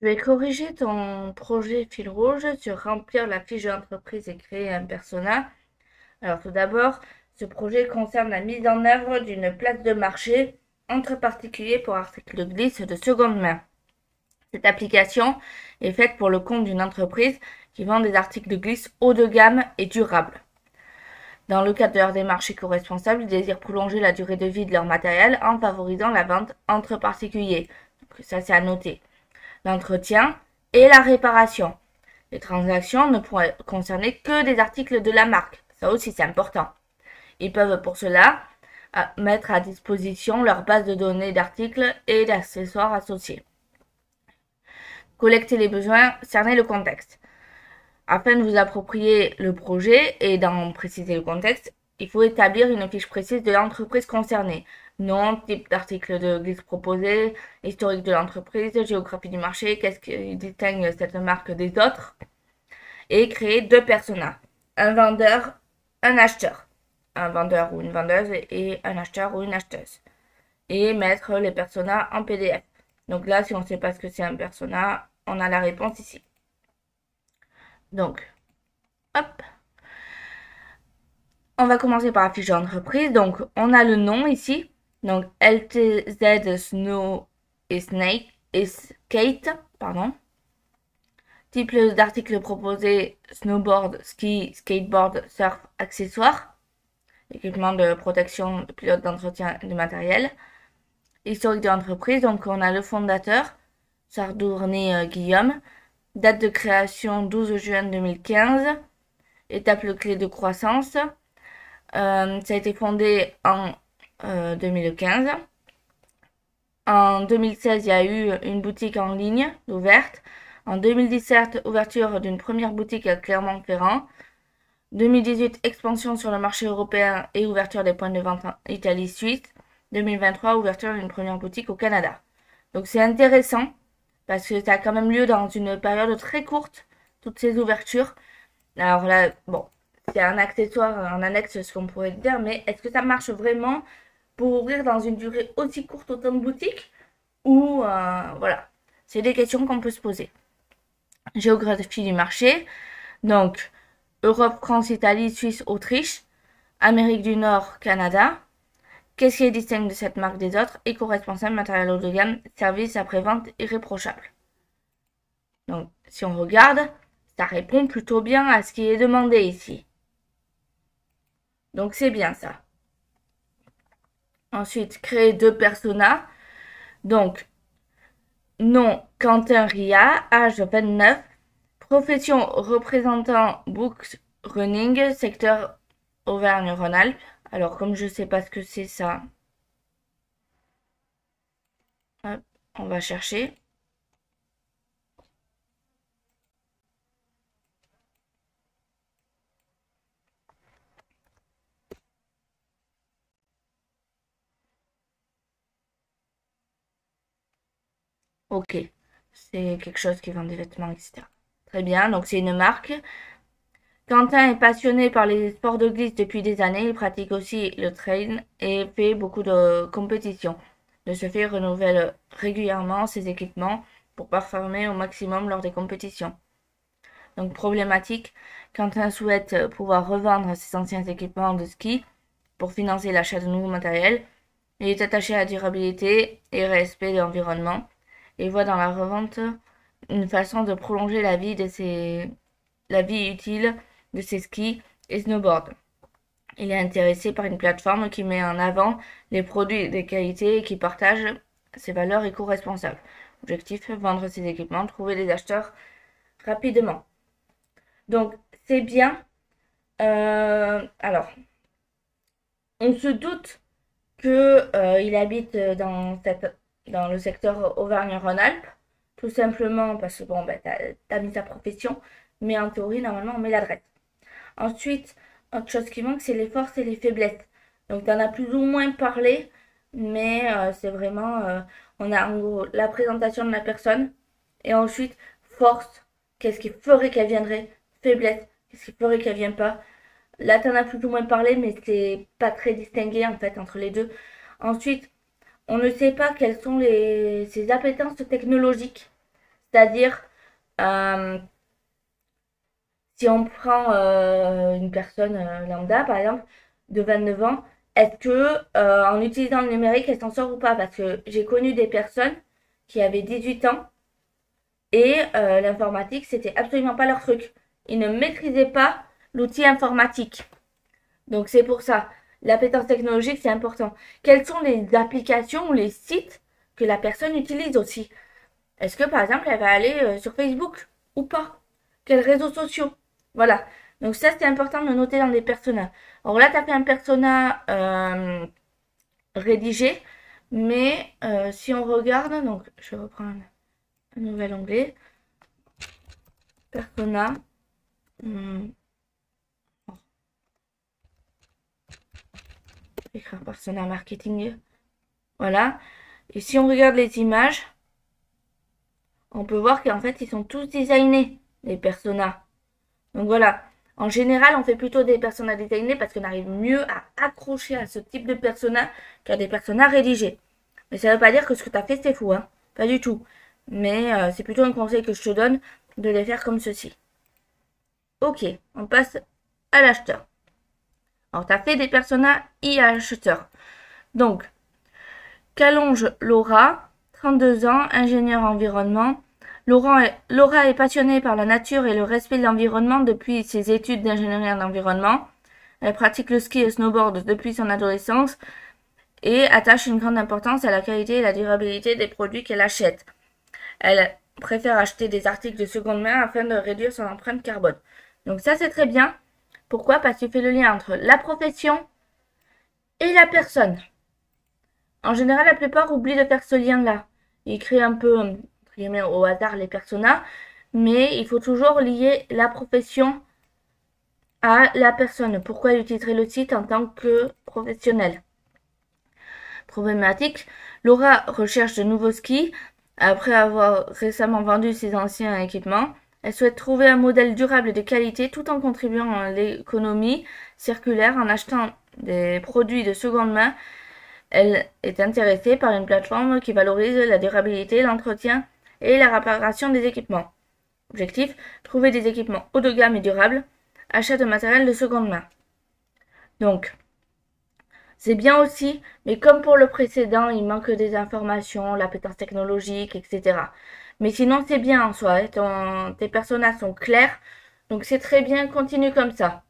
Je vais corriger ton projet fil rouge sur remplir la fiche d'entreprise et créer un persona. Alors tout d'abord, ce projet concerne la mise en œuvre d'une place de marché entre particuliers pour articles de glisse de seconde main. Cette application est faite pour le compte d'une entreprise qui vend des articles de glisse haut de gamme et durables. Dans le cadre de leur démarche éco-responsable, ils désirent prolonger la durée de vie de leur matériel en favorisant la vente entre particuliers. Donc ça, c'est à noter. L'entretien et la réparation. Les transactions ne pourraient concerner que des articles de la marque. Ça aussi, c'est important. Ils peuvent pour cela mettre à disposition leur base de données d'articles et d'accessoires associés. Collecter les besoins, cerner le contexte. Afin de vous approprier le projet et d'en préciser le contexte, il faut établir une fiche précise de l'entreprise concernée. Nom, type d'article de glisse proposé, historique de l'entreprise, géographie du marché, qu'est-ce qui distingue cette marque des autres. Et créer deux personas. Un vendeur, un acheteur. Un vendeur ou une vendeuse et un acheteur ou une acheteuse. Et mettre les personas en PDF. Donc là, si on ne sait pas ce que c'est un persona, on a la réponse ici. Donc, hop. On va commencer par la fiche d'entreprise. Donc, on a le nom ici. Donc, LTZ Snow et Snake et Skate, pardon. Type d'article proposé, snowboard, ski, skateboard, surf, accessoires. Équipement de protection, pilote d'entretien du matériel. Historique de l'entreprise, donc on a le fondateur, Sardourné Guillaume. Date de création 12 juin 2015. Étape clé de croissance. Ça a été fondé en 2015. En 2016, il y a eu une boutique en ligne ouverte. En 2017, ouverture d'une première boutique à Clermont-Ferrand. 2018, expansion sur le marché européen et ouverture des points de vente en Italie, Suisse. 2023, ouverture d'une première boutique au Canada. Donc c'est intéressant parce que ça a quand même lieu dans une période très courte, toutes ces ouvertures. Alors là, bon, c'est un accessoire, un annexe, ce qu'on pourrait dire, mais est-ce que ça marche vraiment pour ouvrir dans une durée aussi courte autant de boutiques? Ou voilà, c'est des questions qu'on peut se poser. Géographie du marché, donc Europe, France, Italie, Suisse, Autriche, Amérique du Nord, Canada. Qu'est-ce qui est distinct de cette marque des autres? Éco-responsable, matériel haut de gamme, service après-vente irréprochable. Donc, si on regarde, ça répond plutôt bien à ce qui est demandé ici. Donc, c'est bien ça. Ensuite, créer deux personas. Donc, nom Quentin Ria, âge 29, profession représentant Books Running, secteur Auvergne-Rhône-Alpes. Alors, comme je ne sais pas ce que c'est ça, hop, on va chercher. Ok, c'est quelque chose qui vend des vêtements, etc. Très bien, donc c'est une marque. Quentin est passionné par les sports de glisse depuis des années. Il pratique aussi le trail et fait beaucoup de compétitions. De ce fait, il renouvelle régulièrement ses équipements pour performer au maximum lors des compétitions. Donc problématique, Quentin souhaite pouvoir revendre ses anciens équipements de ski pour financer l'achat de nouveaux matériels. Il est attaché à la durabilité et au respect de l'environnement et voit dans la revente une façon de prolonger la vie utile de ses skis et snowboards. Il est intéressé par une plateforme qui met en avant les produits de qualité et qui partage ses valeurs éco-responsables. Objectif, vendre ses équipements, trouver des acheteurs rapidement. Donc, c'est bien. Alors, on se doute que il habite dans le secteur Auvergne-Rhône-Alpes, tout simplement parce que bon, ben, t'as mis ta profession, mais en théorie, normalement, on met l'adresse. Ensuite, autre chose qui manque, c'est les forces et les faiblesses. Donc, tu en as plus ou moins parlé, mais c'est vraiment, on a en gros la présentation de la personne, et ensuite, force, qu'est-ce qui ferait qu'elle viendrait, faiblesse, qu'est-ce qui ferait qu'elle vienne pas. Là, tu en as plus ou moins parlé, mais c'est pas très distingué en fait entre les deux. Ensuite, on ne sait pas quelles sont ses appétences technologiques. C'est-à-dire, euh, si on prend une personne lambda, par exemple, de 29 ans, est-ce que en utilisant le numérique, elle s'en sort ou pas? Parce que j'ai connu des personnes qui avaient 18 ans et l'informatique, c'était absolument pas leur truc. Ils ne maîtrisaient pas l'outil informatique. Donc c'est pour ça. L'appétence technologique, c'est important. Quelles sont les applications ou les sites que la personne utilise aussi? Est-ce que par exemple, elle va aller sur Facebook ou pas? Quels réseaux sociaux? Voilà. Donc ça, c'est important de le noter dans des personas. Alors là, tu as fait un persona rédigé, mais si on regarde, donc je reprends un nouvel onglet, persona, hum, écrire persona marketing, voilà. Et si on regarde les images, on peut voir qu'en fait, ils sont tous designés, les personas. Donc voilà. En général, on fait plutôt des personas designés parce qu'on arrive mieux à accrocher à ce type de persona qu'à des personas rédigés. Mais ça ne veut pas dire que ce que tu as fait, c'est fou, hein. Pas du tout. Mais c'est plutôt un conseil que je te donne de les faire comme ceci. Ok, on passe à l'acheteur. Alors, tu as fait des personas e-acheteurs. Donc, Calonge Laura, 32 ans, ingénieur environnement. Laura est passionnée par la nature et le respect de l'environnement depuis ses études d'ingénierie en environnement. Elle pratique le ski et le snowboard depuis son adolescence et attache une grande importance à la qualité et la durabilité des produits qu'elle achète. Elle préfère acheter des articles de seconde main afin de réduire son empreinte carbone. Donc ça, c'est très bien. Pourquoi? Parce qu'il fait le lien entre la profession et la personne. En général, la plupart oublient de faire ce lien-là. Ils créent un peu, entre guillemets, au hasard les personas, mais il faut toujours lier la profession à la personne. Pourquoi elle utiliserait le site en tant que professionnel? Problématique. Laura recherche de nouveaux skis. Après avoir récemment vendu ses anciens équipements, elle souhaite trouver un modèle durable et de qualité tout en contribuant à l'économie circulaire en achetant des produits de seconde main. Elle est intéressée par une plateforme qui valorise la durabilité, l'entretien et la réparation des équipements. Objectif, trouver des équipements haut de gamme et durables. Achat de matériel de seconde main. Donc, c'est bien aussi, mais comme pour le précédent, il manque des informations, l'appétence technologique, etc. Mais sinon, c'est bien en soi. Tes personnages sont clairs. Donc, c'est très bien. Continue comme ça.